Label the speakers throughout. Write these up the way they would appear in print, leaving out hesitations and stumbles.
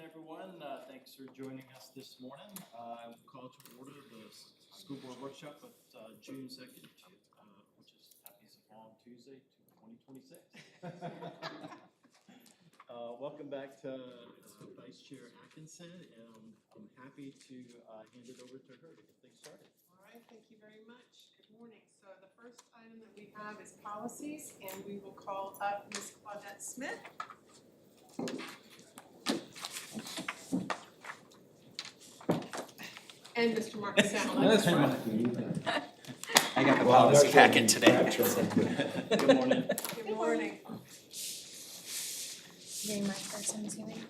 Speaker 1: everyone. Thanks for joining us this morning. I will call to order the school board workshop of June 2nd, which is happy Long Tuesday to 2026. Welcome back to Vice Chair Atkinson, and I'm happy to hand it over to her to get things started.
Speaker 2: All right, thank you very much. Good morning. So the first item that we have is policies, and we will call up Ms. Claudette Smith. And Mr. Marcus Allen.
Speaker 3: I got the policy packet today.
Speaker 1: Good morning.
Speaker 2: Good morning.
Speaker 4: Getting my first, I'm assuming.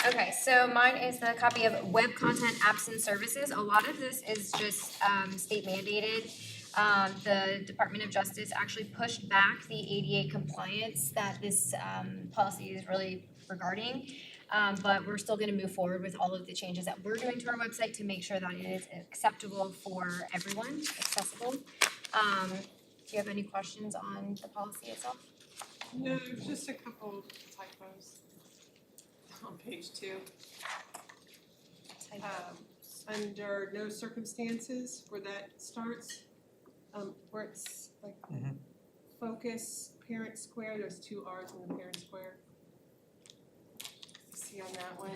Speaker 4: Okay, so mine is the copy of web content apps and services. A lot of this is just state mandated. The Department of Justice actually pushed back the ADA compliance that this policy is really regarding. But we're still gonna move forward with all of the changes that we're doing to our website to make sure that it is acceptable for everyone, accessible. Do you have any questions on the policy itself?
Speaker 2: No, just a couple typos on page 2. Under no circumstances, where that starts, where it's like focus, parent square, there's 2 R's in the parent square. You see on that one,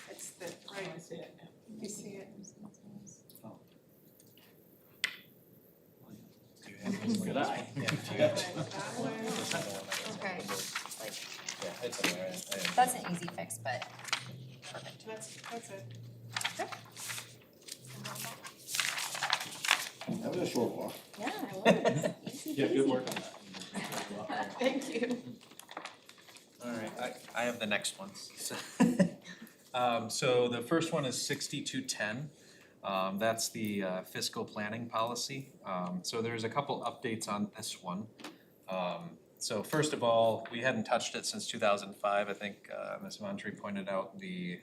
Speaker 2: it's the, right,
Speaker 3: I see it.
Speaker 2: you see it.
Speaker 1: Good eye.
Speaker 2: That one.
Speaker 4: Okay, like,
Speaker 3: Yeah, it's in there.
Speaker 4: that's an easy fix, but perfect.
Speaker 2: That's it.
Speaker 5: That was a short walk.
Speaker 4: Yeah, it was. Easy
Speaker 1: Yeah, good
Speaker 4: peasy.
Speaker 1: work on that.
Speaker 2: Thank you.
Speaker 3: All right, I have the next ones. So the first one is 6210. That's the fiscal planning policy. So there's a couple updates on this one. So first of all, we hadn't touched it since 2005. I think Ms. Montry pointed out the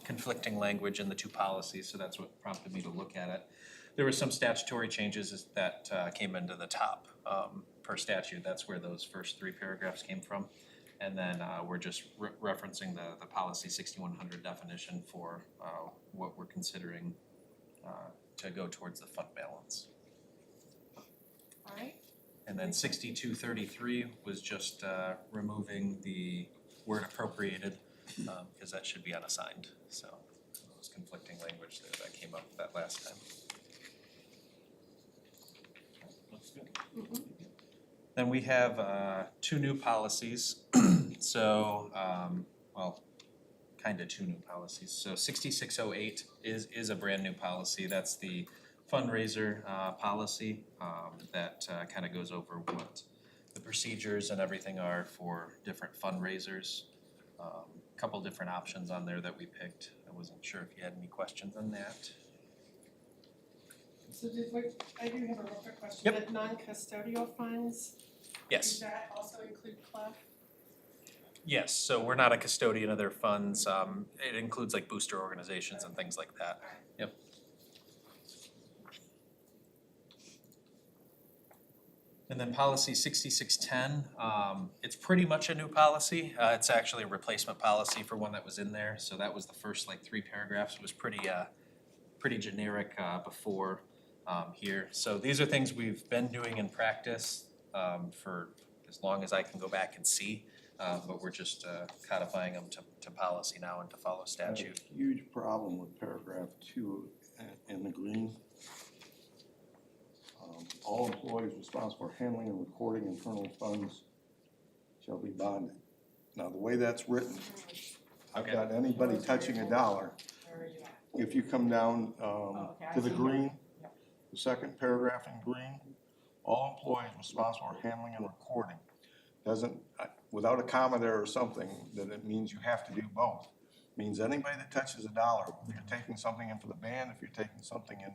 Speaker 3: conflicting language in the 2 policies, so that's what prompted me to look at it. There were some statutory changes that came into the top per statute. That's where those first 3 paragraphs came from. And then we're just referencing the policy 6100 definition for what we're considering to go towards the fund balance.
Speaker 2: All right.
Speaker 3: And then 6233 was just removing the word appropriated, because that should be unassigned, so there was conflicting language there that came up that last time.
Speaker 1: Looks good.
Speaker 3: Then we have 2 new policies, so, well, kinda 2 new policies. So 6608 is a brand new policy, that's the fundraiser policy that kinda goes over what the procedures and everything are for different fundraisers. Couple different options on there that we picked. I wasn't sure if you had any questions on that.
Speaker 2: So I do have a real quick question.
Speaker 3: Yep.
Speaker 2: The non-custodial funds, does
Speaker 3: Yes,
Speaker 2: that also include Clough?
Speaker 3: yes, so we're not a custodian of their funds. It includes like booster organizations and things like that. Yep. And then policy 6610, it's pretty much a new policy. It's actually a replacement policy for one that was in there. So that was the first like 3 paragraphs. It was pretty generic before here. So these are things we've been doing in practice for as long as I can go back and see. But we're just codifying them to policy now and to follow statute.
Speaker 5: I have a huge problem with paragraph 2 in the green. All employees responsible for handling and recording internal funds shall be bonded. Now, the way that's written, I've
Speaker 3: Okay.
Speaker 5: got anybody touching a dollar. If you come down to the green, the second paragraph in green, all employees responsible for handling and recording. Doesn't, without a comma there or something, then it means you have to do both. Means anybody that touches a dollar, if you're taking something in for the band, if you're taking something in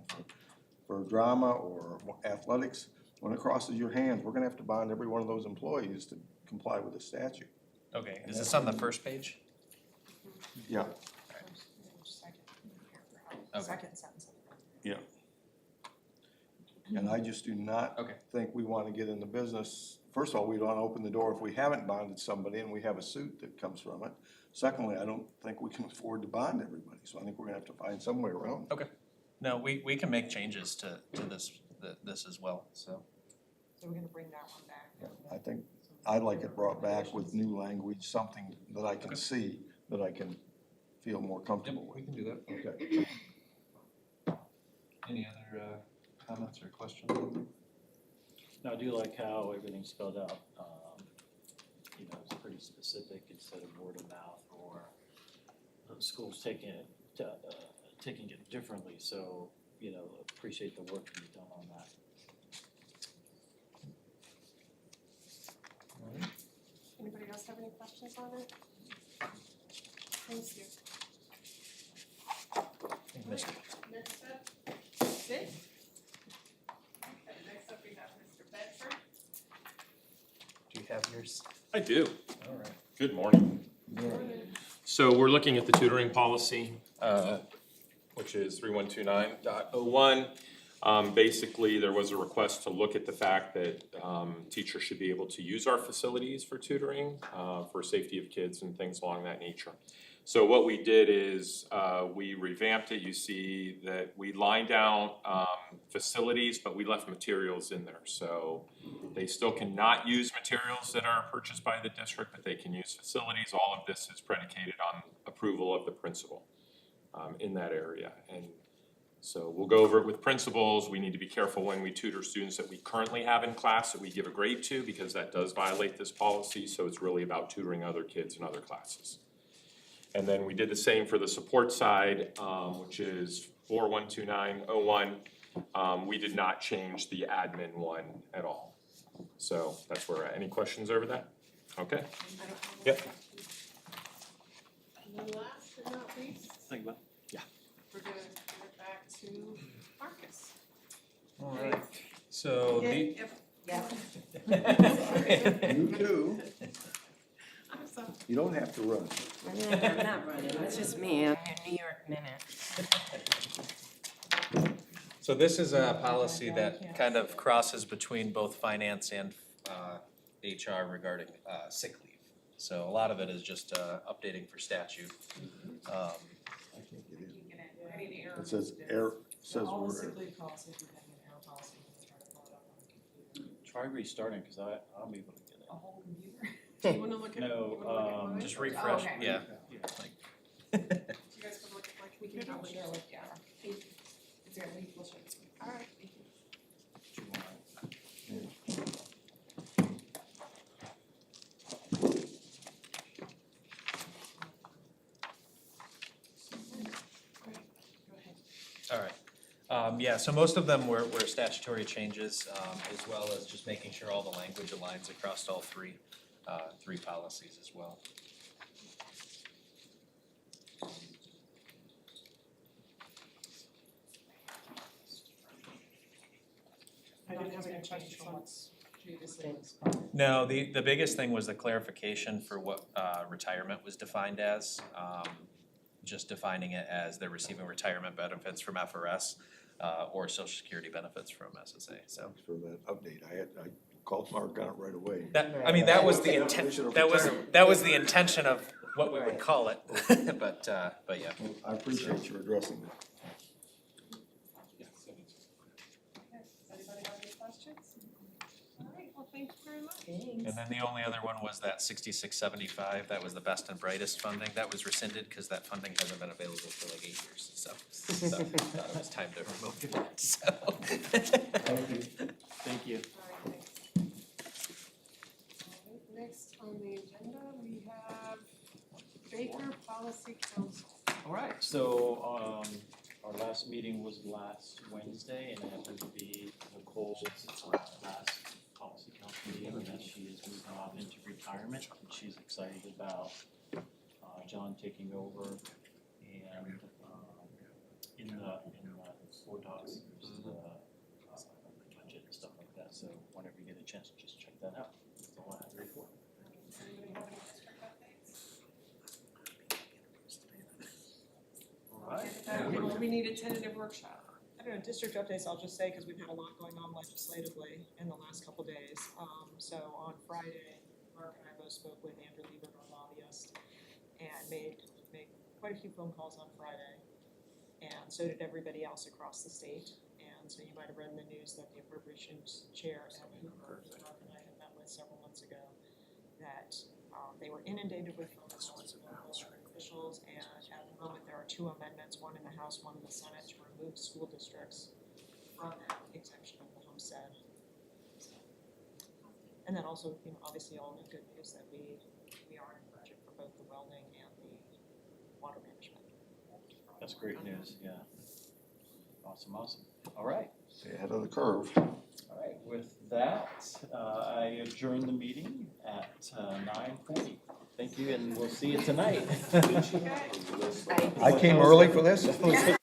Speaker 5: for drama or athletics, when it crosses your hands, we're gonna have to bond every one of those employees to comply with the statute.
Speaker 3: Okay, is this on the first page?
Speaker 5: Yeah,
Speaker 3: Okay.
Speaker 6: Second sentence.
Speaker 5: yeah. And I just do not
Speaker 3: Okay.
Speaker 5: think we wanna get in the business first of all, we don't wanna open the door if we haven't bonded somebody and we have a suit that comes from it. Secondly, I don't think we can afford to bond everybody, so I think we're gonna have to find some way around it.
Speaker 3: Okay. No, we can make changes to this as well, so.
Speaker 6: So we're gonna bring that one back.
Speaker 5: I think I'd like it brought back with new language, something that I can see, that I can feel more comfortable with.
Speaker 3: We can do that.
Speaker 5: Okay.
Speaker 3: Any other comments or questions?
Speaker 1: Now, I do like how everything's spelled out, you know, it's pretty specific instead of word of mouth or schools taking it differently, so, you know, appreciate the work you've done on that.
Speaker 2: Anybody else have any questions on it? Thank you.
Speaker 3: Mr.
Speaker 2: Next up, Sid. Okay, next up we have Mr. Bedford.
Speaker 3: Do you have yours?
Speaker 7: I do.
Speaker 3: All right.
Speaker 7: Good morning. So we're looking at the tutoring policy, which is 3129.01. Basically, there was a request to look at the fact that teachers should be able to use our facilities for tutoring, for safety of kids and things along that nature. So what we did is we revamped it. You see that we lined out facilities, but we left materials in there. So they still cannot use materials that are purchased by the district, but they can use facilities. All of this is predicated on approval of the principal in that area. And so we'll go over it with principals. We need to be careful when we tutor students that we currently have in class that we give a grade to, because that does violate this policy. So it's really about tutoring other kids in other classes. And then we did the same for the support side, which is 4129.01. We did not change the admin one at all. So that's where we're at. Any questions over that? Okay. Yep.
Speaker 2: And then last but not least,
Speaker 1: Think about.
Speaker 2: we're gonna give it back to Marcus.
Speaker 3: All right. So the.
Speaker 6: Yeah.
Speaker 5: You too.
Speaker 2: I'm sorry.
Speaker 5: You don't have to run.
Speaker 6: I'm not running, it's just me, I'm your New York Minute.
Speaker 3: So this is a policy that kind of crosses between both finance and HR regarding sick leave. So a lot of it is just updating for statute.
Speaker 5: I can't get in. It says
Speaker 6: All the
Speaker 5: we're.
Speaker 6: sick leave policies, we have an error policy, we try to pull it up on the computer.
Speaker 1: Try restarting, cause I'll be able to get
Speaker 6: A whole computer?
Speaker 2: Do you wanna look at,
Speaker 1: No,
Speaker 2: you wanna look at mine?
Speaker 3: Just refresh,
Speaker 6: okay.
Speaker 3: yeah.
Speaker 1: it.
Speaker 3: Like,
Speaker 2: You guys can look at my
Speaker 6: We can
Speaker 2: computer?
Speaker 6: probably share with Yara. Is there a link, we'll show it.
Speaker 2: Alright.
Speaker 1: Do you wanna-
Speaker 2: Go ahead.
Speaker 3: all right. Yeah, so most of them were statutory changes, as well as just making sure all the language aligns across all three policies as well.
Speaker 2: I didn't have any questions on previously.
Speaker 3: No, the biggest thing was the clarification for what retirement was defined as. Just defining it as they're receiving retirement benefits from FRS or social security benefits from SSA, so.
Speaker 5: Thanks for that update. I called Mark on it right away.
Speaker 3: That was the intent,
Speaker 5: Definition of
Speaker 3: that
Speaker 5: retirement.
Speaker 3: was the intention of what we would call it, but yeah.
Speaker 5: I appreciate you addressing that.
Speaker 2: Okay, does anybody have any questions? Alright, well, thank you very much.
Speaker 3: And then the only other one was that 6675, that was the best and brightest funding, that was rescinded because that funding hasn't been available for like 8 years, so thought it was time to remove it, so.
Speaker 1: Thank you.
Speaker 2: Alright, thanks. Alright, next on the agenda, we have Baker Policy Council.
Speaker 1: All right, so, our last meeting was last Wednesday, and it happened to be Nicole's last policy council meeting, and that she is moving off into retirement, and she's excited about, John taking over, and, in the board docs, there's the budget and stuff like that, so whenever you get a chance, just check that out. That's all I have to report.
Speaker 2: Anybody have any district updates?
Speaker 1: All right.
Speaker 2: We need a tentative workshop.
Speaker 6: don't know, district updates, I'll just say, because we've had a lot going on legislatively in the last couple days. So on Friday, Mark and I both spoke with Andrew Liebert, our lobbyist, and made quite a few phone calls on Friday. And so did everybody else across the state. And so you might have read in the news that the appropriations chair at Hoover, who Mark and I had met with several months ago, that they were inundated with phone calls from local officials, and at the moment there are two amendments, one in the House, one in the Senate, to remove school districts from that exemption of the homestead. And then also, you know, obviously all the good news that we are in budget for both the welding and the water management.
Speaker 1: That's great news, yeah. Awesome. All right.
Speaker 5: Stay ahead of the curve.
Speaker 1: All right, with that, I adjourn the meeting at 9:40. Thank you, and we'll see you tonight.
Speaker 5: I came early for this?
Speaker 1: That was a